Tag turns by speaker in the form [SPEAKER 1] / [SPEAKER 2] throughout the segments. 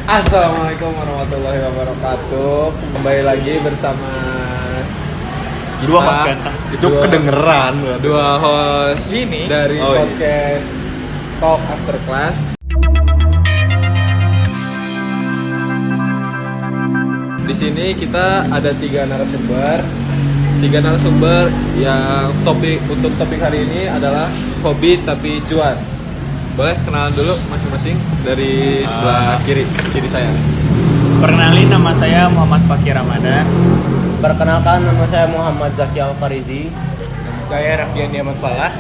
[SPEAKER 1] Assalamualaikum warahmatullahi wabarakatuh. Kembali lagi bersama
[SPEAKER 2] Dua host ganteng.
[SPEAKER 3] Itu kedengeran.
[SPEAKER 1] dua host
[SPEAKER 2] Ini?
[SPEAKER 1] dari
[SPEAKER 3] Oh, iya.
[SPEAKER 1] podcast Talk After Class. Di sini kita ada tiga narasumber yang untuk topik hari ini adalah hobi tapi cuan. Boleh kenalan dulu masing-masing dari sebelah kiri saya.
[SPEAKER 2] Perkenalin, nama saya Muhammad Fakir Ramadan.
[SPEAKER 4] Perkenalkan, nama saya Muhammad Zaki Alfarizi.
[SPEAKER 2] Nama saya Raffian Diamat Falah.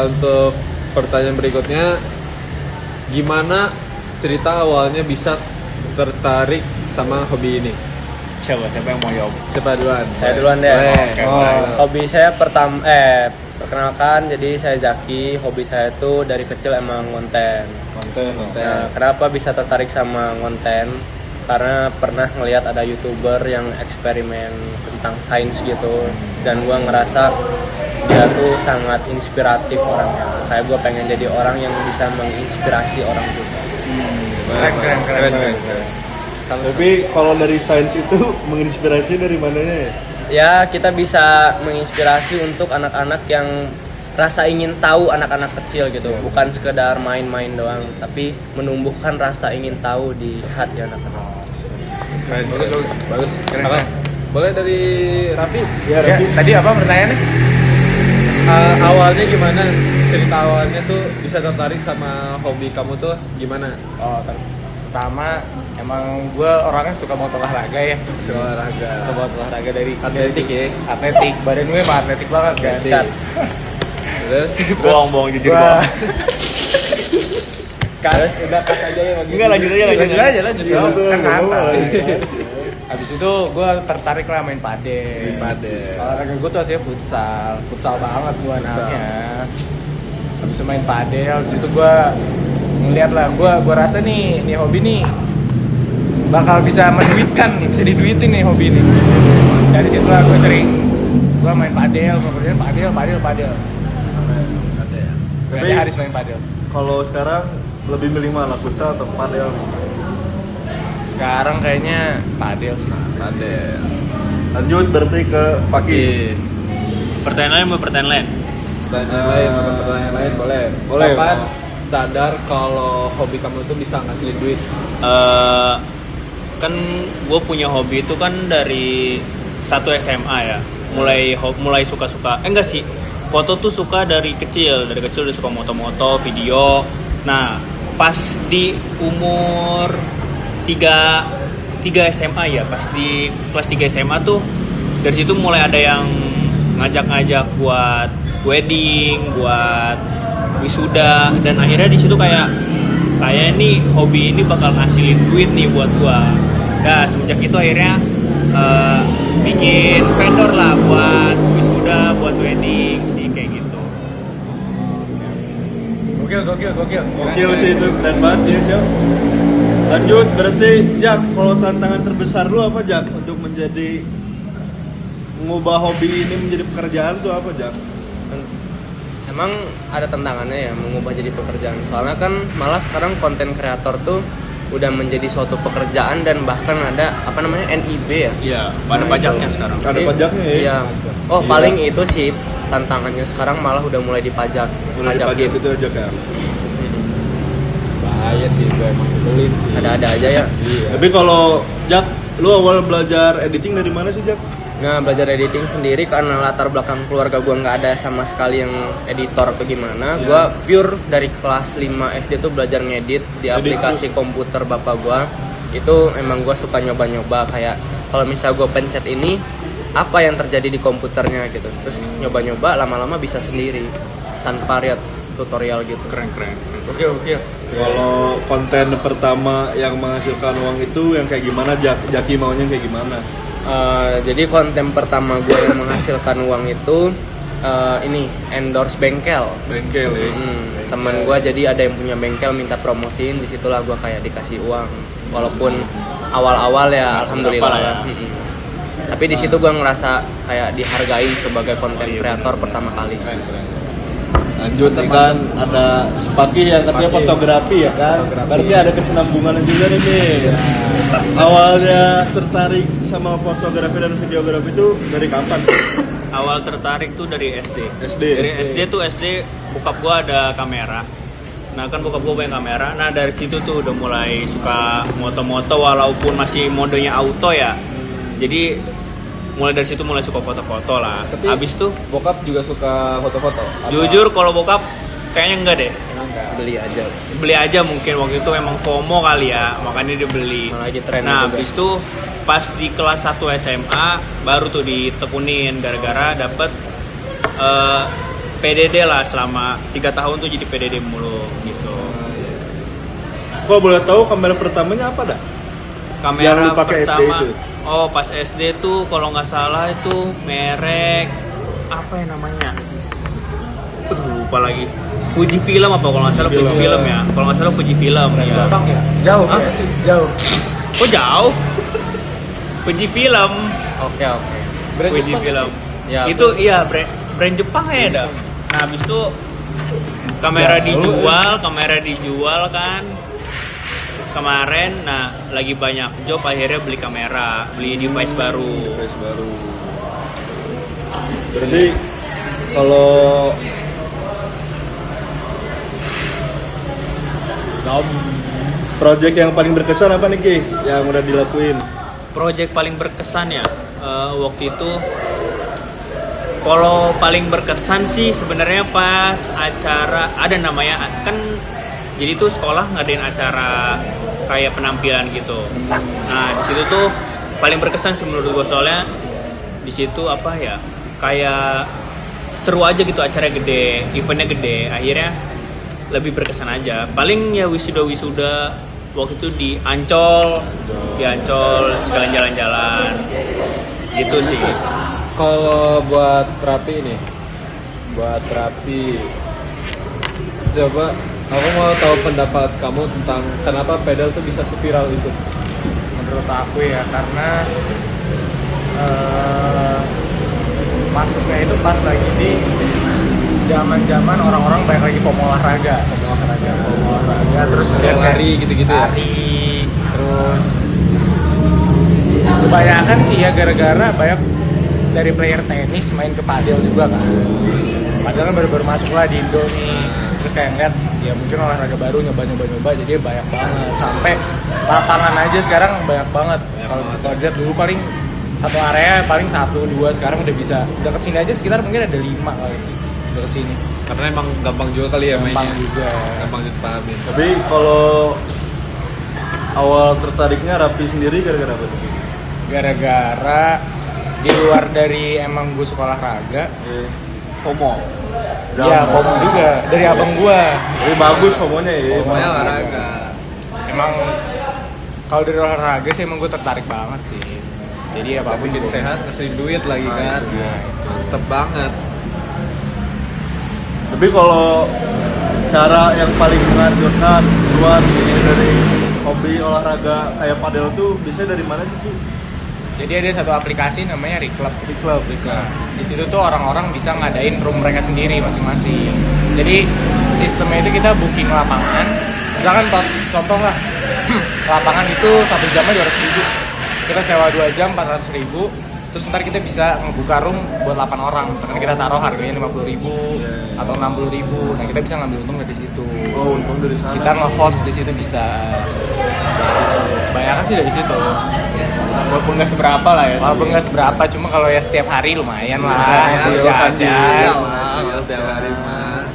[SPEAKER 1] Untuk pertanyaan berikutnya, gimana cerita awalnya bisa tertarik sama hobi ini?
[SPEAKER 2] Siapa yang mau jawab?
[SPEAKER 1] Siapa duluan?
[SPEAKER 4] Saya duluan deh.
[SPEAKER 1] Boleh.
[SPEAKER 2] Oke,
[SPEAKER 1] Oh,
[SPEAKER 2] boleh.
[SPEAKER 4] Hobi saya perkenalkan, jadi saya Zaki. Hobi saya tuh dari kecil emang konten. Nah, kenapa bisa tertarik sama konten? Karena pernah ngelihat ada YouTuber yang eksperimen tentang sains gitu, dan gua ngerasa dia tuh sangat inspiratif orangnya. Kayak gua pengen jadi orang yang bisa menginspirasi orang juga.
[SPEAKER 2] Keren.
[SPEAKER 3] Tapi kalau dari sains itu menginspirasi dari mananya ya?
[SPEAKER 4] Ya, kita bisa menginspirasi untuk anak-anak yang rasa ingin tahu, anak-anak kecil gitu, bukan sekedar main-main doang, tapi menumbuhkan rasa ingin tahu di hati anak-anak.
[SPEAKER 1] Bagus. Apa? Boleh dari Raffi?
[SPEAKER 3] Ya, Raffi.
[SPEAKER 2] Tadi apa pertanyaannya?
[SPEAKER 1] Awalnya gimana? Cerita awalnya tuh bisa tertarik sama hobi kamu tuh gimana?
[SPEAKER 2] Pertama, emang gue orangnya suka banget olahraga ya. Suka banget olahraga dari
[SPEAKER 1] Atletik ya?
[SPEAKER 2] atletik. Badan gue emang atletik banget kan.
[SPEAKER 4] Sikat.
[SPEAKER 1] Terus?
[SPEAKER 3] Bohong jujur
[SPEAKER 2] Gua
[SPEAKER 3] bohong.
[SPEAKER 1] Terus udah cut aja ya bagi.
[SPEAKER 2] Enggak, lanjut aja.
[SPEAKER 3] Iya, betul,
[SPEAKER 2] Kan
[SPEAKER 3] nggak
[SPEAKER 2] santai.
[SPEAKER 3] apa-apa.
[SPEAKER 2] Habis itu gue tertarik lah main padel. Olahraga gue tuh aslinya futsal banget gue anaknya. Habis itu main padel, habis itu gue ngeliat lah, gue rasa nih hobi nih bakal bisa menduitkan nih, bisa diduitin nih hobi ini. Dari situ lah gue main padel, kemudian padel. Berarti harus main padel.
[SPEAKER 3] Kalau sekarang lebih milih mana, futsal atau padel?
[SPEAKER 2] Sekarang kayaknya padel sih.
[SPEAKER 1] Padel.
[SPEAKER 3] Lanjut berarti ke Fakih.
[SPEAKER 2] Pertanyaan lain.
[SPEAKER 1] Pertanyaan lain boleh.
[SPEAKER 3] Boleh.
[SPEAKER 1] Kapan sadar kalau hobi kamu tuh bisa ngasilin duit?
[SPEAKER 5] Kan gue punya hobi itu kan dari 1 SMA ya, mulai suka-suka enggak sih, foto tuh suka dari kecil udah suka moto-moto, video. Nah pas di umur 3 SMA ya, pas di kelas 3 SMA tuh dari situ mulai ada yang ngajak buat wedding, buat wisuda, dan akhirnya di situ kayak nih hobi ini bakal ngasilin duit nih buat gua. Nah semenjak itu akhirnya bikin vendor lah buat wisuda, buat wedding sih, kayak gitu.
[SPEAKER 2] Gokil.
[SPEAKER 3] Sih itu keren banget ya, Cok. Lanjut berarti Jak, kalau tantangan terbesar lu apa Jak untuk mengubah hobi ini menjadi pekerjaan tuh apa Jak?
[SPEAKER 4] Emang ada tantangannya ya mengubah jadi pekerjaan. Soalnya kan malah sekarang konten kreator tuh udah menjadi suatu pekerjaan, dan bahkan ada NIB ya.
[SPEAKER 5] Iya, ada pajaknya sekarang.
[SPEAKER 3] Ada pajaknya ya?
[SPEAKER 4] Iya. Oh,
[SPEAKER 3] Iya.
[SPEAKER 4] paling itu sih tantangannya sekarang malah udah mulai dipajak.
[SPEAKER 3] Mulai
[SPEAKER 4] Pajak
[SPEAKER 3] dipajak
[SPEAKER 4] game.
[SPEAKER 3] itu aja kan.
[SPEAKER 1] Bahaya sih, gue emang nyebelin sih.
[SPEAKER 4] Ada-ada aja ya.
[SPEAKER 1] Iya.
[SPEAKER 3] Tapi kalau Jak, lu awal belajar editing dari mana sih Jak?
[SPEAKER 4] Nah, belajar editing sendiri karena latar belakang keluarga gua nggak ada sama sekali yang editor atau gimana.
[SPEAKER 3] Iya.
[SPEAKER 4] Gua pure dari kelas 5 SD tuh belajar ngedit di aplikasi komputer bapak gua. Itu emang gua suka nyoba-nyoba, kayak kalau misal gua pencet ini, apa yang terjadi di komputernya gitu. Terus nyoba-nyoba, lama-lama bisa sendiri tanpa lihat tutorial gitu.
[SPEAKER 5] Keren.
[SPEAKER 2] Gokil.
[SPEAKER 3] Kalau konten pertama yang menghasilkan uang itu yang kayak gimana Jak? Jaki maunya kayak gimana?
[SPEAKER 4] Jadi konten pertama gue yang menghasilkan uang itu ini endorse bengkel.
[SPEAKER 3] Bengkel ya.
[SPEAKER 4] Teman gue jadi ada yang punya bengkel minta promosiin, disitulah gue kayak dikasih uang. Walaupun awal-awal ya alhamdulillah.
[SPEAKER 5] berapa lah ya.
[SPEAKER 4] Tapi di situ gue ngerasa kayak dihargain sebagai konten kreator pertama kali sih.
[SPEAKER 3] Lanjut nih kan ada Sepaki yang katanya
[SPEAKER 1] Sepaki.
[SPEAKER 3] fotografi ya kan.
[SPEAKER 1] Fotografi.
[SPEAKER 3] Berarti ada kesinambungan juga nih. Awalnya tertarik sama fotografi dan videografi itu dari kapan?
[SPEAKER 5] Awal tertarik tuh dari SD.
[SPEAKER 3] SD.
[SPEAKER 5] Dari SD tuh SD bokap gua ada kamera. Nah kan bokap gua punya kamera. Nah dari situ tuh udah mulai suka moto-moto walaupun masih modenya auto ya. Jadi mulai dari situ mulai suka foto-foto lah.
[SPEAKER 1] Tapi
[SPEAKER 5] abis tuh
[SPEAKER 1] bokap juga suka foto-foto.
[SPEAKER 5] jujur kalau bokap kayaknya enggak deh.
[SPEAKER 4] Beli aja.
[SPEAKER 5] Beli aja mungkin waktu itu emang FOMO kali ya, makanya dia beli.
[SPEAKER 4] Malah lagi tren
[SPEAKER 5] Nah,
[SPEAKER 4] juga.
[SPEAKER 5] habis itu pas di kelas 1 SMA baru tuh ditekunin gara-gara dapet PDD lah selama 3 tahun tuh jadi PDD mulu gitu.
[SPEAKER 3] Kok boleh tahu kamera pertamanya apa dah?
[SPEAKER 5] Kamera
[SPEAKER 3] Yang lu pakai SD
[SPEAKER 5] pertama,
[SPEAKER 3] itu?
[SPEAKER 5] oh pas SD tuh kalau nggak salah itu merek apa ya namanya? Aduh, lupa lagi. Fuji Film apa kalau nggak salah Fuji Film ya? Kalau nggak salah Fuji Film ya.
[SPEAKER 2] Jauh
[SPEAKER 5] Hah?
[SPEAKER 2] ya sih, jauh.
[SPEAKER 5] Kok jauh? Fuji Film.
[SPEAKER 4] Oke.
[SPEAKER 5] Fuji Film.
[SPEAKER 4] Ya,
[SPEAKER 5] Itu iya brand Jepang ya dah. Nah, habis itu kamera dijual kan. Kemarin lagi banyak job akhirnya beli kamera, beli device baru.
[SPEAKER 3] Device baru. Berarti kalau project yang paling berkesan apa nih Ki? Yang udah dilakuin?
[SPEAKER 5] Project paling berkesan ya waktu itu. Kalau paling berkesan sih sebenarnya pas acara ada namanya kan, jadi tuh sekolah ngadain acara kayak penampilan gitu. Nah di situ tuh paling berkesan sih menurut gue, soalnya di situ apa ya, kayak seru aja gitu, acara gede, eventnya gede, akhirnya lebih berkesan aja. Paling ya wisuda waktu itu di Ancol sekalian jalan-jalan gitu sih.
[SPEAKER 1] Kalau buat terapi, coba aku mau tahu pendapat kamu tentang kenapa pedal tuh bisa seviral itu.
[SPEAKER 2] Menurut aku ya karena masuknya itu pas lagi di zaman orang-orang banyak lagi FOMO olahraga, terus
[SPEAKER 1] Kayak lari gitu-gitu ya?
[SPEAKER 2] lari, terus kebanyakan sih ya gara-gara banyak dari player tenis main ke padel juga kan. Padel kan baru masuk lah di Indo nih, terus kayak ngeliat ya mungkin olahraga baru nyoba jadi banyak banget, sampai lapangan aja sekarang banyak banget. Kalau lihat dulu paling satu area paling 1-2, sekarang udah bisa deket sini aja sekitar mungkin ada 5 kali deket sini.
[SPEAKER 1] Karena emang gampang juga kali ya mainnya.
[SPEAKER 2] Gampang juga.
[SPEAKER 1] Gampang dipahamin.
[SPEAKER 3] Tapi kalau awal tertariknya Rapi sendiri gara-gara apa tuh?
[SPEAKER 2] Gara-gara di luar dari emang gue suka olahraga,
[SPEAKER 3] FOMO.
[SPEAKER 2] ya FOMO juga dari abang gue.
[SPEAKER 3] Tapi bagus FOMO-nya ya.
[SPEAKER 1] Pokoknya olahraga.
[SPEAKER 2] Emang kalau dari olahraga sih emang gue tertarik banget sih. Jadi apapun
[SPEAKER 1] Bikin
[SPEAKER 2] jadi
[SPEAKER 1] sehat, ngasih duit lagi kan. Mantep banget.
[SPEAKER 3] Tapi kalau cara yang paling menghasilkan luar dari hobi olahraga kayak padel tuh biasanya dari mana sih Ki?
[SPEAKER 2] Jadi ada satu aplikasi namanya Reclub.
[SPEAKER 3] Reclub.
[SPEAKER 2] Nah, di situ tuh orang-orang bisa ngadain room mereka sendiri masing-masing. Jadi sistemnya itu kita booking lapangan. Misalkan contoh lah, lapangan itu 1 jamnya 200.000. Kita sewa 2 jam 400.000. Terus ntar kita bisa ngebuka room buat 8 orang. Misalkan kita taruh harganya 50.000 atau 60.000. Nah kita bisa ngambil untung dari situ.
[SPEAKER 3] Oh, untung dari sana.
[SPEAKER 2] Kita nge-host di situ bisa. Dari situ. Banyak sih dari situ.
[SPEAKER 5] Walaupun nggak seberapa lah ya.
[SPEAKER 2] Walaupun nggak seberapa, cuma kalau ya setiap hari lumayan lah.
[SPEAKER 1] Lumayan,
[SPEAKER 2] Jajan.
[SPEAKER 1] Kalau setiap hari mah.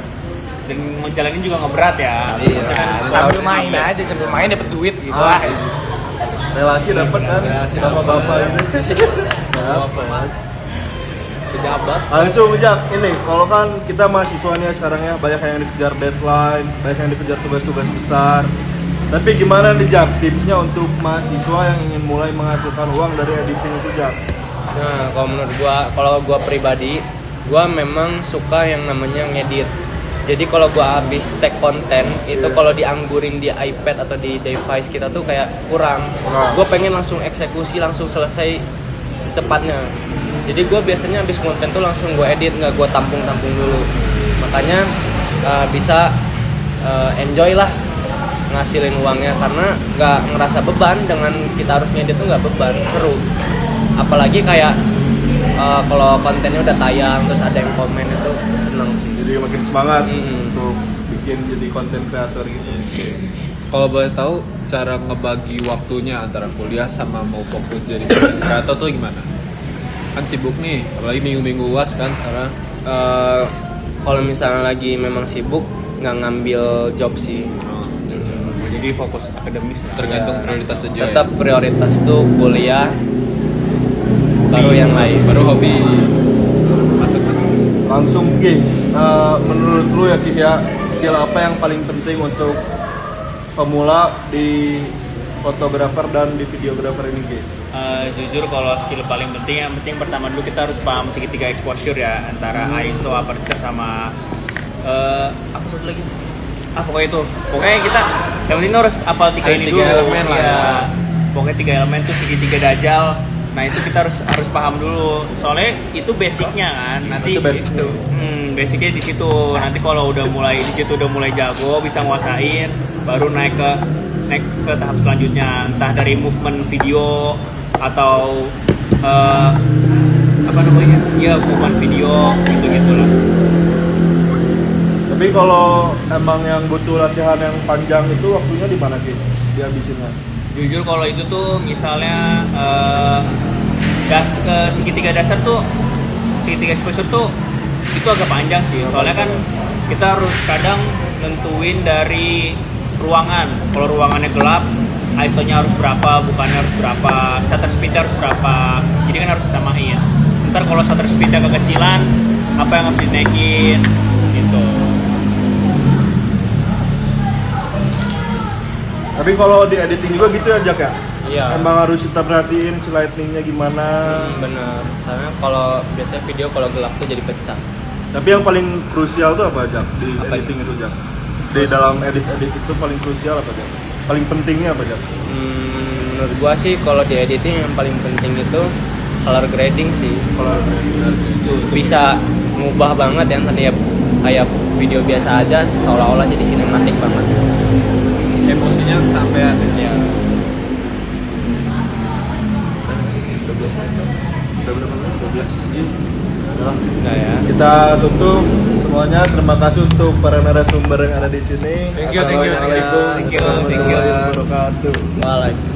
[SPEAKER 5] Dan ngejalanin juga nggak berat ya.
[SPEAKER 1] Iya.
[SPEAKER 2] Sambil main aja, sambil main dapet duit gitu lah.
[SPEAKER 3] Relasi dapat kan sama bapak itu. Dapat.
[SPEAKER 1] Pejabat.
[SPEAKER 3] Langsung Jak, ini kalau kan kita mahasiswanya sekarang ya banyak yang dikejar deadline, banyak yang dikejar tugas-tugas besar. Tapi gimana nih Jak, tipsnya untuk mahasiswa yang ingin mulai menghasilkan uang dari editing itu Jak?
[SPEAKER 4] Nah, kalau gua pribadi, gua memang suka yang namanya ngedit. Jadi kalau gua habis take konten itu kalau dianggurin di iPad atau di device kita tuh kayak kurang. Gua pengen langsung eksekusi, langsung selesai secepatnya. Jadi gua biasanya habis konten tuh langsung gua edit, nggak gua tampung-tampung dulu. Makanya bisa enjoy lah ngasilin uangnya, karena nggak ngerasa beban dengan kita harus ngedit tuh, nggak beban, seru. Apalagi kayak kalau kontennya udah tayang terus ada yang komen, itu seneng sih.
[SPEAKER 3] Jadi makin semangat untuk bikin jadi konten kreator gitu.
[SPEAKER 1] Kalau boleh tahu cara ngebagi waktunya antara kuliah sama mau fokus jadi konten kreator tuh gimana? Kan sibuk nih, apalagi minggu-minggu UAS kan sekarang.
[SPEAKER 4] Kalau misalnya lagi memang sibuk, nggak ngambil job sih.
[SPEAKER 5] Jadi fokus akademis lah.
[SPEAKER 1] Tergantung prioritas aja.
[SPEAKER 4] Tetap prioritas tuh kuliah, baru yang lain.
[SPEAKER 1] Baru hobi. Masuk.
[SPEAKER 3] Langsung Ki, menurut lu ya Ki ya, skill apa yang paling penting untuk pemula di fotografer dan di videografer ini Ki?
[SPEAKER 5] Jujur kalau skill paling penting, yang penting pertama dulu kita harus paham segitiga exposure ya, antara ISO, aperture sama apa satu lagi? Pokoknya kita yang penting harus hafal tiga ini dulu.
[SPEAKER 1] 3 elemen lah ya.
[SPEAKER 5] Pokoknya 3 elemen tuh segitiga dajal. Nah itu kita harus paham dulu. Soalnya itu basicnya kan. Nanti
[SPEAKER 3] Itu basicnya.
[SPEAKER 5] basicnya di situ. Nanti kalau udah mulai di situ udah mulai jago, bisa nguasain, baru naik ke tahap selanjutnya. Entah dari movement video atau apa namanya? Ya movement video gitu lah.
[SPEAKER 3] Tapi kalau emang yang butuh latihan yang panjang itu waktunya di mana Ki? Dihabisinnya?
[SPEAKER 5] Jujur kalau itu tuh misalnya segitiga dasar tuh, segitiga exposure tuh itu agak panjang sih. Soalnya kan kita harus kadang nentuin dari ruangan. Kalau ruangannya gelap, ISO-nya harus berapa, bukannya harus berapa, shutter speed-nya harus berapa. Jadi kan harus disamain. Ntar kalau shutter speed-nya kekecilan, apa yang harus dinaikin gitu.
[SPEAKER 3] Tapi kalau di editing juga gitu ya Jak ya?
[SPEAKER 4] Iya.
[SPEAKER 3] Emang harus kita perhatiin si lightingnya gimana.
[SPEAKER 4] Bener. Soalnya kalau biasanya video kalau gelap tuh jadi pecah.
[SPEAKER 3] Tapi yang paling krusial tuh apa Jak di
[SPEAKER 4] Apa
[SPEAKER 3] editing itu Jak? Di dalam edit itu paling krusial apa Jak? Paling pentingnya apa Jak?
[SPEAKER 4] Menurut gua sih kalau di editing yang paling penting itu color grading sih.
[SPEAKER 3] Kalau
[SPEAKER 4] Bisa ngubah banget yang tadi ya kayak video biasa aja seolah-olah jadi sinematik banget.
[SPEAKER 1] Emosinya kesampean ya.
[SPEAKER 4] Ya.
[SPEAKER 1] 12 menit.
[SPEAKER 3] udah berapa menit?
[SPEAKER 1] 12.
[SPEAKER 4] Nah ya.
[SPEAKER 3] Kita tutup semuanya. Terima kasih untuk para narasumber yang ada di sini.
[SPEAKER 1] Thank you.
[SPEAKER 3] Assalamualaikum
[SPEAKER 5] Thank you.
[SPEAKER 3] warahmatullahi wabarakatuh.
[SPEAKER 4] Waalaikumsalam.